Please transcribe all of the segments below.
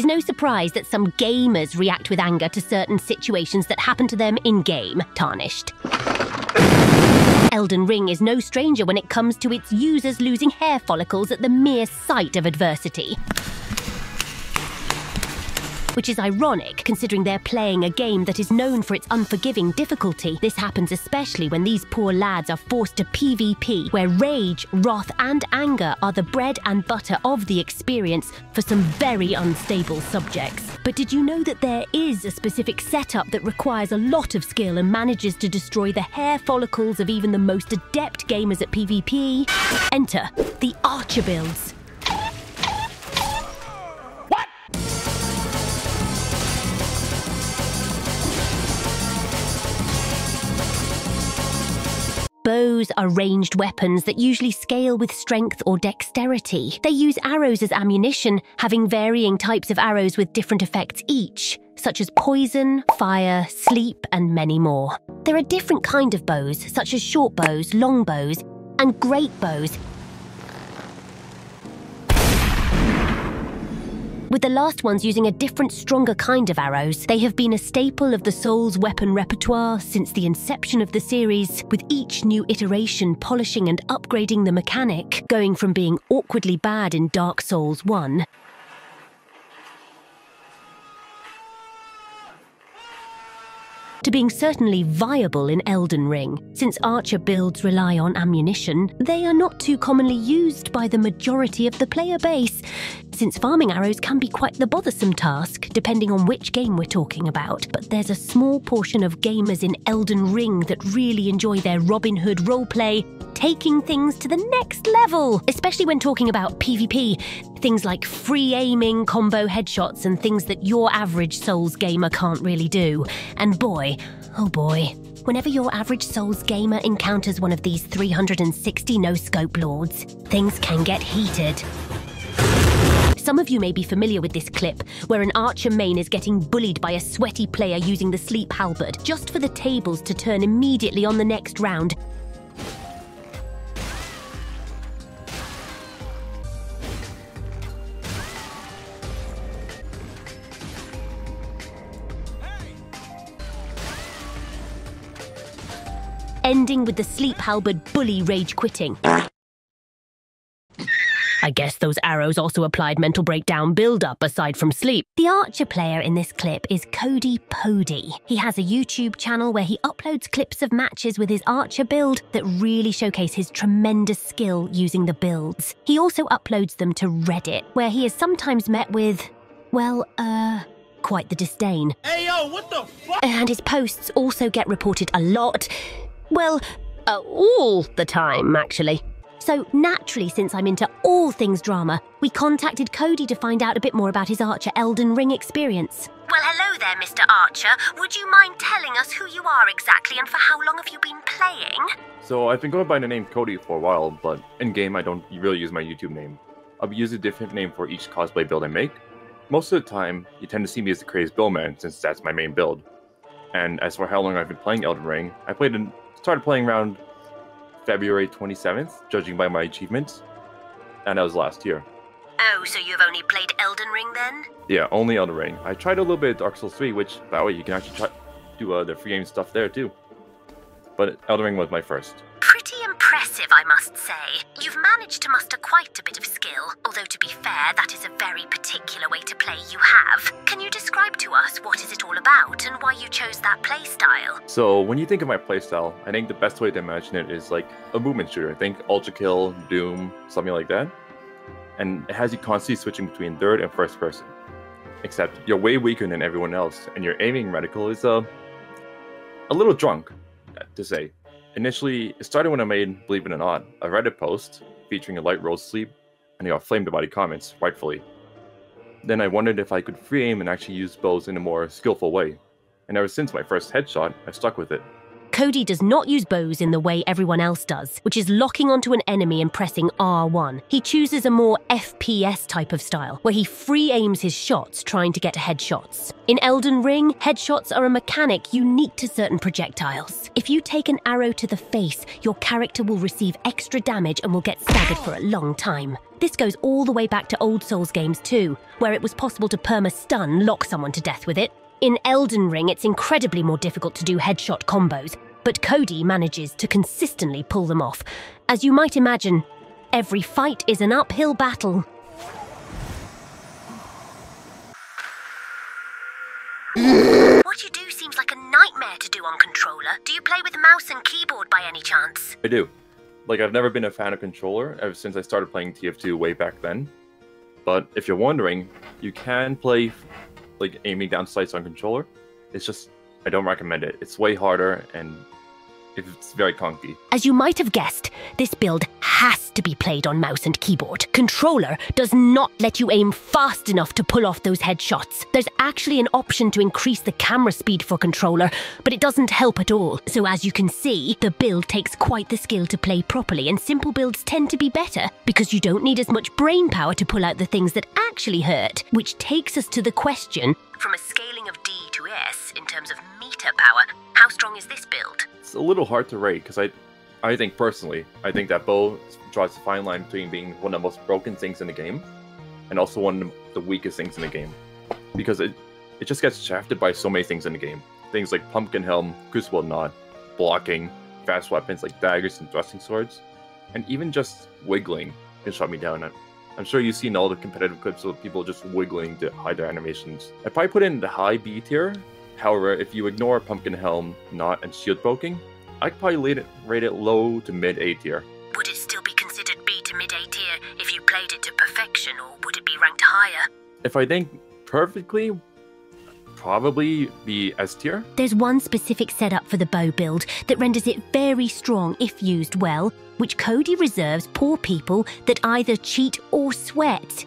no surprise that some gamers react with anger to certain situations that happen to them in-game, tarnished. Elden Ring is no stranger when it comes to its users losing hair follicles at the mere sight of adversity. Which is ironic, considering they're playing a game that is known for its unforgiving difficulty. This happens especially when these poor lads are forced to PvP, where rage, wrath, and anger are the bread and butter of the experience for some very unstable subjects. But did you know that there is a specific setup that requires a lot of skill and manages to destroy the hair follicles of even the most adept gamers at PvP? Enter the Archer builds. Bows are ranged weapons that usually scale with strength or dexterity. They use arrows as ammunition, having varying types of arrows with different effects each, such as poison, fire, sleep, and many more. There are different kinds of bows, such as short bows, long bows, and great bows, with the last ones using a different, stronger kind of arrows. They have been a staple of the Souls weapon repertoire since the inception of the series, with each new iteration polishing and upgrading the mechanic, going from being awkwardly bad in Dark Souls 1 to being certainly viable in Elden Ring. Since Archer builds rely on ammunition, they are not too commonly used by the majority of the player base, since farming arrows can be quite the bothersome task, depending on which game we're talking about. But there's a small portion of gamers in Elden Ring that really enjoy their Robin Hood roleplay, taking things to the next level, especially when talking about PvP, things like free aiming, combo headshots, and things that your average Souls gamer can't really do. And boy, oh boy, whenever your average Souls gamer encounters one of these 360 no-scope lords, things can get heated. Some of you may be familiar with this clip, where an Archer main is getting bullied by a sweaty player using the sleep halberd, just for the tables to turn immediately on the next round. Ending with the sleep halberd bully rage quitting. I guess those arrows also applied mental breakdown build-up aside from sleep. The Archer player in this clip is Cody Pody. He has a YouTube channel where he uploads clips of matches with his Archer build that really showcase his tremendous skill using the builds. He also uploads them to Reddit, where he is sometimes met with, well, quite the disdain. Hey yo, what the fuck? And his posts also get reported a lot. Well, all the time, actually. So naturally, since I'm into all things drama, we contacted Cody to find out a bit more about his Archer Elden Ring experience. Well, hello there, Mr. Archer. Would you mind telling us who you are exactly and for how long have you been playing? So I've been going by the name Cody for a while, but in-game I don't really use my YouTube name. I'll use a different name for each cosplay build I make. Most of the time, you tend to see me as the crazed buildman, since that's my main build. And as for how long I've been playing Elden Ring, I started playing around February 27th, judging by my achievements, and that was last year. Oh, so you've only played Elden Ring then? Yeah, only Elden Ring. I tried a little bit of Dark Souls 3, which, by the way, you can actually do the free game stuff there too. But Elden Ring was my first. Pretty impressive, I must say. You've managed to muster quite a bit of skill, although to be fair, that is a very particular way to play you have. Can you describe to us what is it all about and why you chose that playstyle? So when you think of my playstyle, I think the best way to imagine it is like a movement shooter. Think Ultra Kill, Doom, something like that. And it has you constantly switching between third and first person. Except you're way weaker than everyone else, and your aiming reticle is a little drunk, to say. Initially, it started when I made, believe it or not, a Reddit post featuring a light road sleep, and I got flamed about the comments, rightfully. Then I wondered if I could free aim and actually use bows in a more skillful way, and ever since my first headshot, I've stuck with it. Cody does not use bows in the way everyone else does, which is locking onto an enemy and pressing R1. He chooses a more FPS type of style, where he free aims his shots trying to get headshots. In Elden Ring, headshots are a mechanic unique to certain projectiles. If you take an arrow to the face, your character will receive extra damage and will get staggered for a long time. This goes all the way back to old Souls games too, where it was possible to perma-stun lock someone to death with it. In Elden Ring, it's incredibly more difficult to do headshot combos, but Cody manages to consistently pull them off. As you might imagine, every fight is an uphill battle. What you do seems like a nightmare to do on controller. Do you play with mouse and keyboard by any chance? I do. Like, I've never been a fan of controller ever since I started playing TF2 way back then. But if you're wondering, you can play like aiming down sights on controller. It's just, I don't recommend it. It's way harder and it's very clunky. As you might have guessed, this build has to be played on mouse and keyboard. Controller does not let you aim fast enough to pull off those headshots. There's actually an option to increase the camera speed for controller, but it doesn't help at all. So as you can see, the build takes quite the skill to play properly, and simple builds tend to be better because you don't need as much brain power to pull out the things that actually hurt. Which takes us to the question, from a scaling of D to S in terms of meter power, how strong is this build? It's a little hard to rate because I think personally, I think that bow draws a fine line between being one of the most broken things in the game and also one of the weakest things in the game. Because it just gets shafted by so many things in the game. Things like Pumpkin Helm, Crucible Knot, blocking, fast weapons like daggers and thrusting swords, and even just wiggling can shut me down. I'm sure you've seen all the competitive clips of people just wiggling to hide their animations. I'd probably put it in the high B tier. However, if you ignore Pumpkin Helm, Knot, and Shield Poking, I'd probably rate it low to mid A tier. Would it still be considered B to mid A tier if you played it to perfection, or would it be ranked higher? If I think perfectly, probably be S tier. There's one specific setup for the bow build that renders it very strong if used well, which Cody reserves poor people that either cheat or sweat.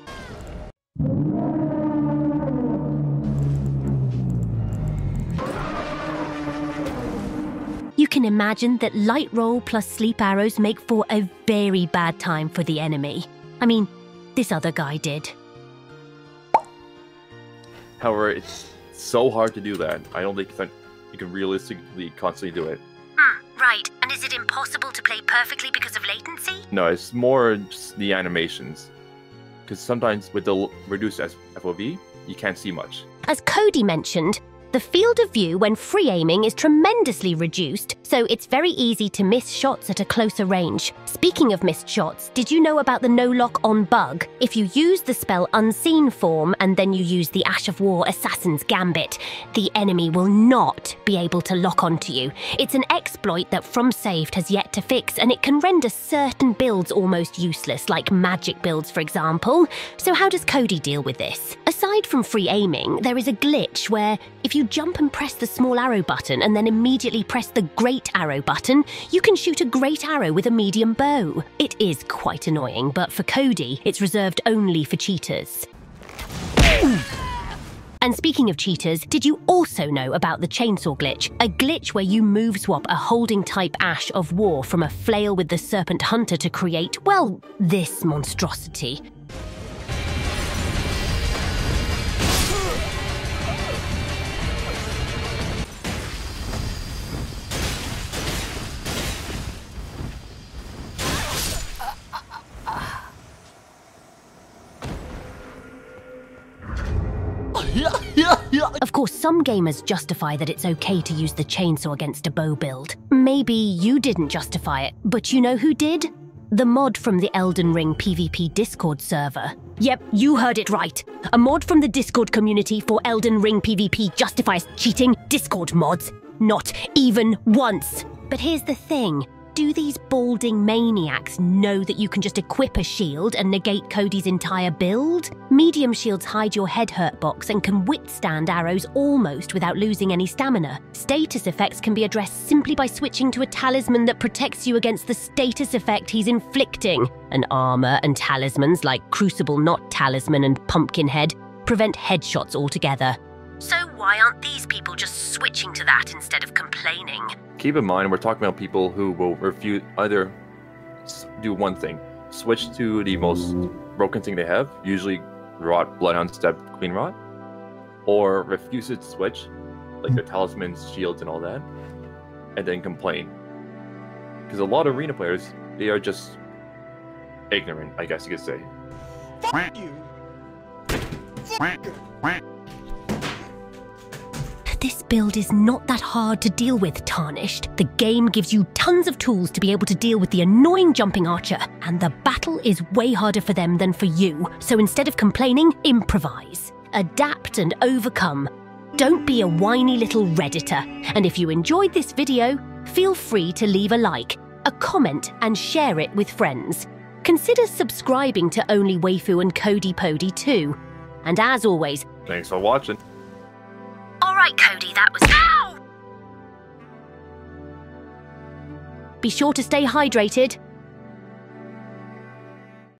You can imagine that light roll plus sleep arrows make for a very bad time for the enemy. I mean, this other guy did. However, it's so hard to do that. I don't think you can realistically constantly do it. Right. And is it impossible to play perfectly because of latency? No, it's more just the animations. Because sometimes with the reduced FOV, you can't see much. As Cody mentioned, the field of view when free aiming is tremendously reduced, so it's very easy to miss shots at a closer range. Speaking of missed shots, did you know about the no-lock-on bug? If you use the spell Unseen Form and then you use the Ash of War Assassin's Gambit, the enemy will not be able to lock onto you. It's an exploit that FromSaved has yet to fix, and it can render certain builds almost useless, like magic builds, for example. So how does Cody deal with this? Aside from free aiming, there is a glitch where if you jump and press the small arrow button and then immediately press the great arrow button, you can shoot a great arrow with a medium bow. It is quite annoying, but for Cody, it's reserved only for cheaters. And speaking of cheaters, did you also know about the chainsaw glitch? A glitch where you move swap a holding type Ash of War from a flail with the Serpent Hunter to create, well, this monstrosity. Of course, some gamers justify that it's okay to use the chainsaw against a bow build. Maybe you didn't justify it, but you know who did? The mod from the Elden Ring PvP Discord server. Yep, you heard it right. A mod from the Discord community for Elden Ring PvP justifies cheating Discord mods. Not even once. But here's the thing. Do these balding maniacs know that you can just equip a shield and negate Cody's entire build? Medium shields hide your head hurt box and can withstand arrows almost without losing any stamina. Status effects can be addressed simply by switching to a talisman that protects you against the status effect he's inflicting. And armor and talismans like Crucible Knot Talisman and Pumpkinhead prevent headshots altogether. So why aren't these people just switching to that instead of complaining? Keep in mind, we're talking about people who will refuse either do one thing, switch to the most broken thing they have, usually Rot, Bloodhound, Step, Queen Rot, or refuse to switch, like their talismans, shields, and all that, and then complain. Because a lot of arena players, they are just ignorant, I guess you could say. Fuck you! Fuck you! This build is not that hard to deal with, Tarnished. The game gives you tons of tools to be able to deal with the annoying jumping archer, and the battle is way harder for them than for you. So instead of complaining, improvise. Adapt and overcome. Don't be a whiny little redditor. And if you enjoyed this video, feel free to leave a like, a comment, and share it with friends. Consider subscribing to Only Waifu and Cody Pody too. And as always, Thanks for watching. alright Cody, that was— Ow! Be sure to stay hydrated.